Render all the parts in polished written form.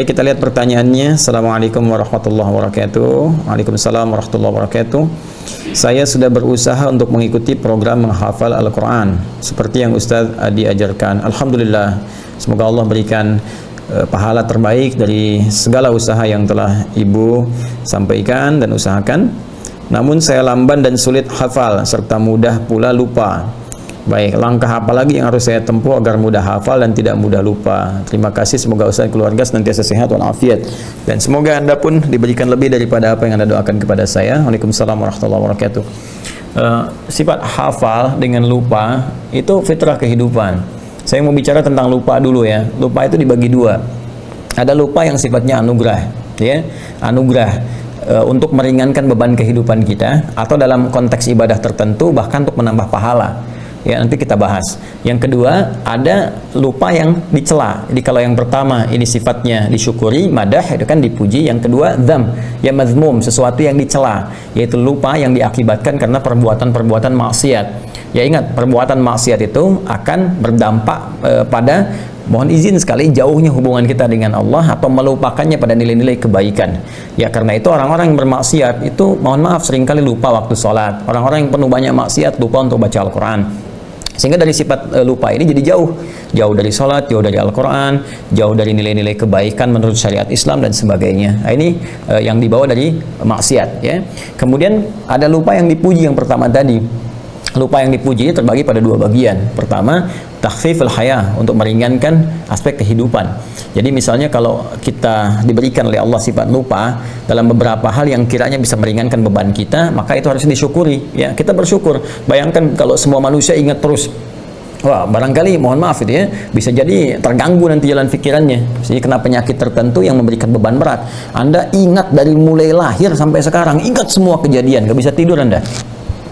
Baik, kita lihat pertanyaannya. Assalamualaikum warahmatullahi wabarakatuh. Waalaikumsalam warahmatullahi wabarakatuh. Saya sudah berusaha untuk mengikuti program menghafal Al-Quran seperti yang Ustadz Adi ajarkan. Alhamdulillah, semoga Allah berikan pahala terbaik dari segala usaha yang telah Ibu sampaikan dan usahakan. Namun saya lamban dan sulit hafal serta mudah pula lupa. Baik, langkah apa lagi yang harus saya tempuh agar mudah hafal dan tidak mudah lupa? Terima kasih, semoga Ustaz keluarga senantiasa sehat walafiat, dan semoga Anda pun diberikan lebih daripada apa yang Anda doakan kepada saya. Waalaikumsalam warahmatullahi wabarakatuh. Sifat hafal dengan lupa itu fitrah kehidupan. Saya mau bicara tentang lupa dulu ya. Lupa itu dibagi dua. Ada lupa yang sifatnya anugerah, ya, anugerah untuk meringankan beban kehidupan kita, atau dalam konteks ibadah tertentu bahkan untuk menambah pahala. Ya, nanti kita bahas. Yang kedua, ada lupa yang dicela. Jadi kalau yang pertama ini sifatnya disyukuri, madah, itu kan dipuji. Yang kedua, dzam, ya mazmum, sesuatu yang dicela, yaitu lupa yang diakibatkan karena perbuatan-perbuatan maksiat. Ya ingat, perbuatan maksiat itu akan berdampak pada, mohon izin sekali, jauhnya hubungan kita dengan Allah atau melupakannya pada nilai-nilai kebaikan. Ya karena itu orang-orang yang bermaksiat itu, mohon maaf, seringkali lupa waktu sholat. Orang-orang yang penuh banyak maksiat lupa untuk baca Al-Quran. Sehingga dari sifat lupa ini jadi jauh dari sholat, jauh dari Al-Quran, jauh dari nilai-nilai kebaikan menurut syariat Islam dan sebagainya. Nah, ini yang dibawa dari maksiat, ya. Kemudian ada lupa yang dipuji yang pertama tadi. Lupa yang dipuji terbagi pada dua bagian. Pertama, takhfiful haya, untuk meringankan aspek kehidupan. Jadi misalnya kalau kita diberikan oleh Allah sifat lupa dalam beberapa hal yang kiranya bisa meringankan beban kita, maka itu harus disyukuri, ya. Kita bersyukur. Bayangkan kalau semua manusia ingat terus, wah, barangkali, mohon maaf itu ya, bisa jadi terganggu nanti jalan pikirannya. Jadi kena penyakit tertentu yang memberikan beban berat. Anda ingat dari mulai lahir sampai sekarang, ingat semua kejadian, nggak bisa tidur Anda.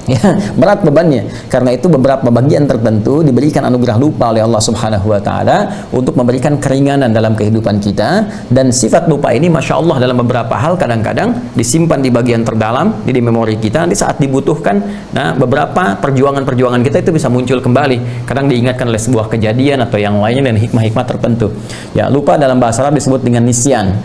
Ya, berat bebannya. Karena itu beberapa bagian tertentu diberikan anugerah lupa oleh Allah Subhanahu wa taala untuk memberikan keringanan dalam kehidupan kita. Dan sifat lupa ini Masya Allah dalam beberapa hal kadang-kadang disimpan di bagian terdalam di memori kita. Nanti saat dibutuhkan, nah beberapa perjuangan-perjuangan kita itu bisa muncul kembali. Kadang diingatkan oleh sebuah kejadian atau yang lainnya dan hikmah-hikmah tertentu. Ya, lupa dalam bahasa Arab disebut dengan nisyan.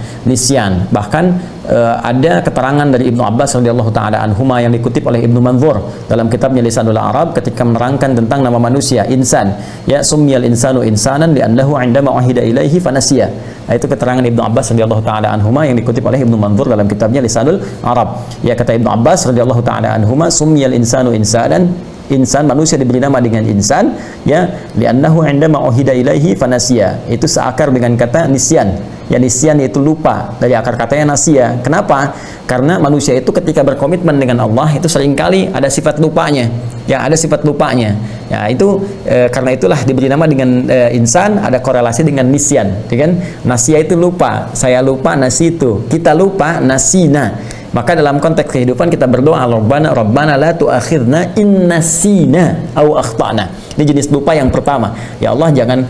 Bahkan ada keterangan dari Ibnu Abbas radhiyallahu taala anhuma yang dikutip oleh Ibnu Manzur dalam kitabnya Lisanul Arab ketika menerangkan tentang nama manusia, insan. Ya, summiyal insanu insanan li'annahu 'indama uhida ilaihi fanasiya. Nah, itu keterangan Ibnu Abbas radhiyallahu taala anhuma yang dikutip oleh Ibnu Manzur dalam kitabnya Lisanul Arab. Ya, kata Ibnu Abbas radhiyallahu taala anhuma, summiyal insanu insanan, insan, manusia diberi nama dengan insan, ya, li'annahu 'indama uhida ilaihi fanasiya. Itu seakar dengan kata nisyan. Ya, nisyan yaitu lupa, dari akar katanya nasia. Kenapa? Karena manusia itu ketika berkomitmen dengan Allah itu seringkali ada sifat lupanya. Ya, ada sifat lupanya. Ya, itu karena itulah diberi nama dengan insan, ada korelasi dengan nisyan, ya kan? Nasia itu lupa, saya lupa, nasitu, kita lupa, nasina. Maka dalam konteks kehidupan kita berdoa, Rabbana la tu'akhidna in nasina au akhtana. Ini jenis lupa yang pertama. Ya Allah, jangan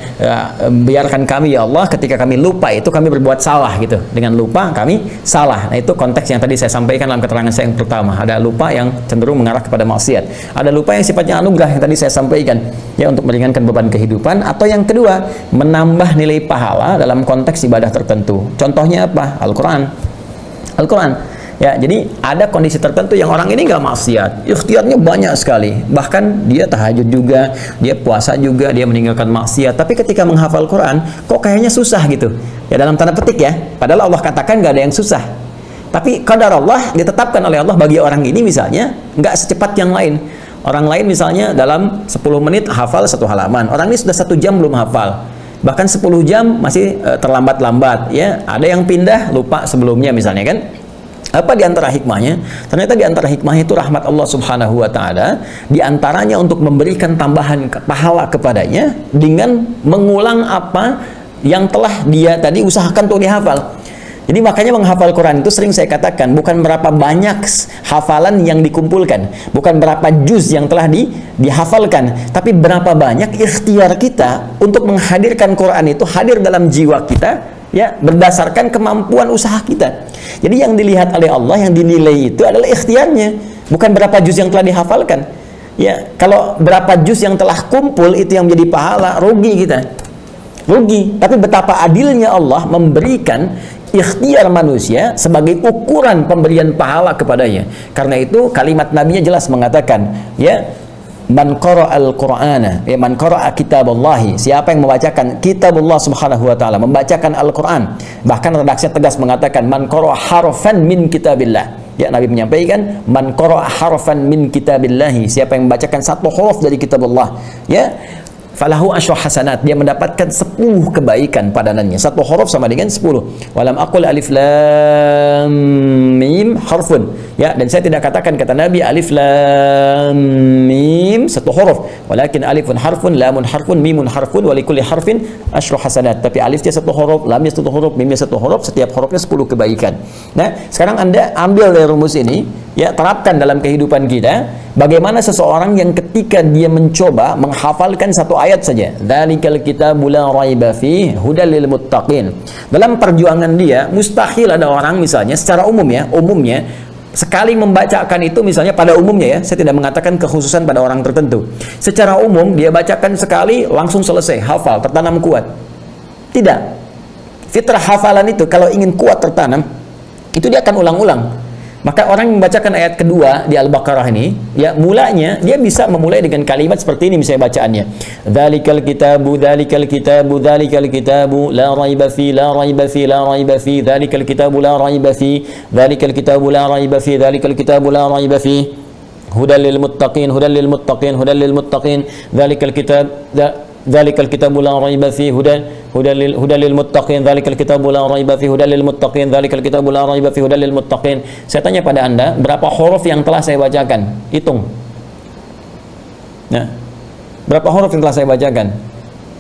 biarkan kami ya Allah ketika kami lupa itu kami berbuat salah gitu. Dengan lupa kami salah. Nah, itu konteks yang tadi saya sampaikan dalam keterangan saya yang pertama. Ada lupa yang cenderung mengarah kepada maksiat. Ada lupa yang sifatnya anugerah yang tadi saya sampaikan, ya, untuk meringankan beban kehidupan. Atau yang kedua, menambah nilai pahala dalam konteks ibadah tertentu. Contohnya apa? Al-Quran. Ya, jadi ada kondisi tertentu yang orang ini nggak maksiat, ikhtiarnya banyak sekali, bahkan dia tahajud juga, dia puasa juga, dia meninggalkan maksiat, tapi ketika menghafal Quran kok kayaknya susah gitu, ya, dalam tanda petik ya, padahal Allah katakan nggak ada yang susah, tapi qadar Allah ditetapkan oleh Allah bagi orang ini misalnya nggak secepat yang lain. Orang lain misalnya dalam 10 menit hafal 1 halaman, orang ini sudah 1 jam belum hafal, bahkan 10 jam masih terlambat-lambat, ya, ada yang pindah lupa sebelumnya misalnya kan. Apa di antara hikmahnya? Ternyata di antara hikmahnya itu rahmat Allah Subhanahu wa taala, di antaranya untuk memberikan tambahan pahala kepadanya dengan mengulang apa yang telah dia tadi usahakan untuk dihafal. Jadi makanya menghafal Quran itu sering saya katakan bukan berapa banyak hafalan yang dikumpulkan, bukan berapa juz yang telah dihafalkan, tapi berapa banyak ikhtiar kita untuk menghadirkan Quran itu hadir dalam jiwa kita, ya, berdasarkan kemampuan usaha kita. Jadi yang dilihat oleh Allah, yang dinilai itu adalah ikhtiarnya, bukan berapa juz yang telah dihafalkan. Ya, kalau berapa juz yang telah kumpul itu yang menjadi pahala, rugi kita. rugi. Tapi betapa adilnya Allah memberikan ikhtiar manusia sebagai ukuran pemberian pahala kepadanya. Karena itu kalimat Nabi-nya jelas mengatakan, ya, man qara'al Qur'ana, ya, man qara'a kitaballahi, siapa yang membacakan kitabullah subhanahu wa ta'ala, membacakan Al-Quran. Bahkan redaksinya tegas mengatakan man qara'a harfan min kitabillah. Ya, Nabi menyampaikan man qara'a harfan min kitabillahi, siapa yang membacakan satu huruf dari kitabullah, ya, falahu asyru hasanat, dia mendapatkan 10 kebaikan padanannya. Satu huruf sama dengan 10. Walam aqul alif lam mim harfun. Ya, dan saya tidak katakan kata Nabi alif lam mim satu huruf, walakin alifun harfun, lamun harfun, mimun harfun, wa likulli harfin asyru hasanat. Tapi alifnya satu huruf, lamnya satu huruf, mimnya satu huruf, setiap hurufnya 10 kebaikan. Nah, sekarang Anda ambil dari rumus ini, ya, terapkan dalam kehidupan kita. Bagaimana seseorang yang ketika dia mencoba menghafalkan satu ayat saja, dzalikal kitabu la raiba fihi hudal lil muttaqin. Dalam perjuangan dia, mustahil ada orang misalnya secara umum, ya, umumnya sekali membacakan itu, misalnya pada umumnya, ya, saya tidak mengatakan kekhususan pada orang tertentu. Secara umum dia bacakan sekali langsung selesai, hafal, tertanam kuat. Tidak. Fitrah hafalan itu kalau ingin kuat tertanam, itu dia akan ulang-ulang. Maka orang yang membacakan ayat kedua di Al-Baqarah ini, ya, mulanya dia bisa memulai dengan kalimat seperti ini misalnya bacaannya. Dzalikal kitabu, dzalikal kitabu, dzalikal kitabu la raiba fi, la raiba fi, la raiba fi, dzalikal kitabu la raiba fi, dzalikal kitabu la raiba fi, dzalikal kitabu la raiba fi. Hudal lil muttaqin, hudal lil muttaqin, hudal lil muttaqin, dzalikal kitab, dzalikal kitabu la raiba fi, hudal lil muttaqin, dzalikal kitabu la raiba fi, hudal lil muttaqin, dzalikal kitabu la raiba fi, hudal lil muttaqin. Saya tanya pada Anda, berapa huruf yang telah saya bacakan? Hitung. Nah, berapa huruf yang telah saya bacakan?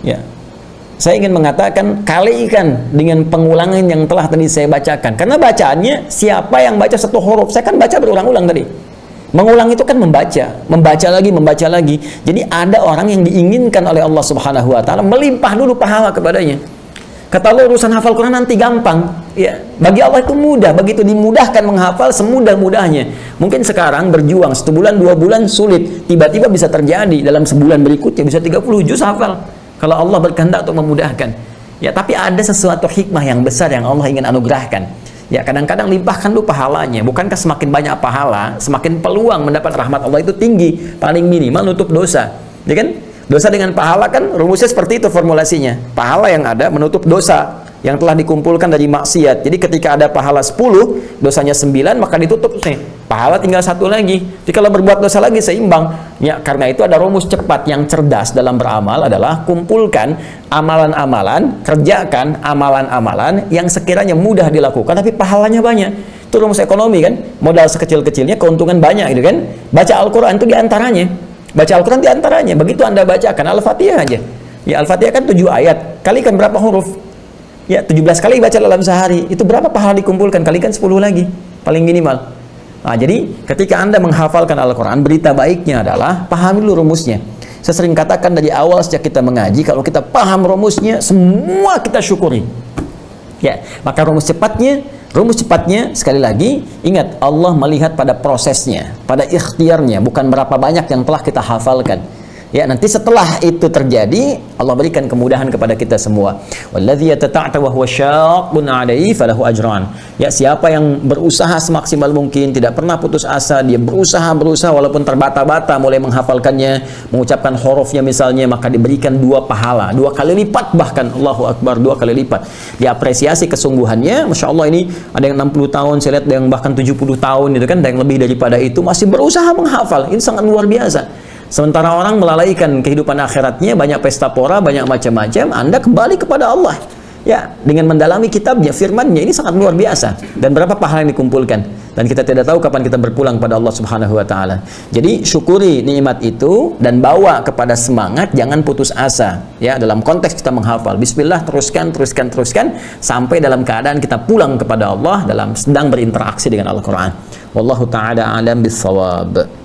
Ya. Saya ingin mengatakan kalikan dengan pengulangan yang telah tadi saya bacakan. Karena bacaannya siapa yang baca satu huruf? Saya kan baca berulang-ulang tadi. Mengulang itu kan membaca lagi. Jadi ada orang yang diinginkan oleh Allah Subhanahu wa taala melimpah dulu pahala kepadanya. Kata Allah, urusan hafal Quran nanti gampang. Ya, bagi Allah itu mudah, begitu dimudahkan menghafal semudah-mudahnya. Mungkin sekarang berjuang 1 bulan 2 bulan sulit, tiba-tiba bisa terjadi dalam sebulan berikutnya bisa 30 juz hafal. Kalau Allah berkehendak untuk memudahkan. Ya, tapi ada sesuatu hikmah yang besar yang Allah ingin anugerahkan. Ya, kadang-kadang limpahkan dulu pahalanya. Bukankah semakin banyak pahala, semakin peluang mendapat rahmat Allah itu tinggi, paling minimal nutup dosa. Ya kan? Dosa dengan pahala kan rumusnya seperti itu formulasinya. Pahala yang ada menutup dosa yang telah dikumpulkan dari maksiat. Jadi ketika ada pahala 10, dosanya 9, maka ditutup nih. Pahala tinggal 1 lagi. Jadi kalau berbuat dosa lagi seimbang. Ya, karena itu ada rumus cepat yang cerdas dalam beramal adalah kumpulkan amalan-amalan, kerjakan amalan-amalan yang sekiranya mudah dilakukan tapi pahalanya banyak. Itu rumus ekonomi kan? Modal sekecil-kecilnya keuntungan banyak gitu kan? Baca Al-Qur'an itu diantaranya. Baca Al-Quran diantaranya. Begitu Anda bacakan Al-Fatihah aja. Ya, Al-Fatihah kan 7 ayat. Kalikan berapa huruf? Ya, 17 kali baca dalam sehari. Itu berapa pahala dikumpulkan? Kalikan 10 lagi. Paling minimal. Nah, jadi ketika Anda menghafalkan Al-Quran, berita baiknya adalah pahami dulu rumusnya. Saya sering katakan dari awal sejak kita mengaji, kalau kita paham rumusnya, semua kita syukuri. Ya, maka rumus cepatnya sekali lagi, ingat, Allah melihat pada prosesnya, pada ikhtiarnya, bukan berapa banyak yang telah kita hafalkan. Ya, nanti setelah itu terjadi, Allah berikan kemudahan kepada kita semua. Walladzi yatata'ta wa huwa syaqqun 'alaihi falahu ajran. Ya, siapa yang berusaha semaksimal mungkin, tidak pernah putus asa, dia berusaha walaupun terbata-bata mulai menghafalkannya, mengucapkan hurufnya misalnya, maka diberikan 2 pahala, 2 kali lipat, bahkan Allahu Akbar, 2 kali lipat. Diapresiasi kesungguhannya. Masya Allah, ini ada yang 60 tahun, saya lihat ada yang bahkan 70 tahun, itu kan, ada yang lebih daripada itu masih berusaha menghafal. Ini sangat luar biasa. Sementara orang melalaikan kehidupan akhiratnya, banyak pesta pora, banyak macam-macam, Anda kembali kepada Allah. Ya, dengan mendalami kitabnya, firmannya, ini sangat luar biasa. Dan berapa pahala yang dikumpulkan. Dan kita tidak tahu kapan kita berpulang pada Allah Subhanahu wa Ta'ala. Jadi syukuri nikmat itu dan bawa kepada semangat, jangan putus asa. Ya, dalam konteks kita menghafal, bismillah, teruskan sampai dalam keadaan kita pulang kepada Allah dalam sedang berinteraksi dengan Al-Quran. Wallahu ta'ala alam bis-shawab.